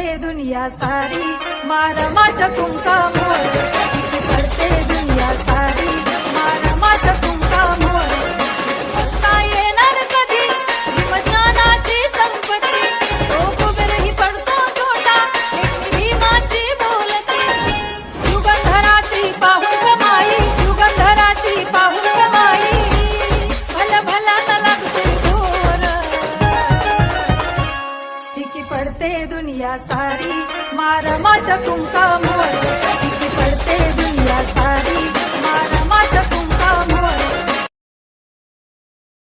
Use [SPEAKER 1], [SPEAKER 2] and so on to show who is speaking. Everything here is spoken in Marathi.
[SPEAKER 1] पडते दुनिया सारी मारमाच्या कुंकामोर फिकी पडते दुनिया सारी मारमाच्या कुंकामोर बघता येणार कधी भीमज्ञानाची संपत्ती तो कुबेरही पडतो छोटा एक भीमाची बोलती युगंधराची पाहून कमाई युगंधराची पाहून कमाई भला भला न लागते घोर फिकी पडते दुनिया सारी मारमाच्या कुंकामोर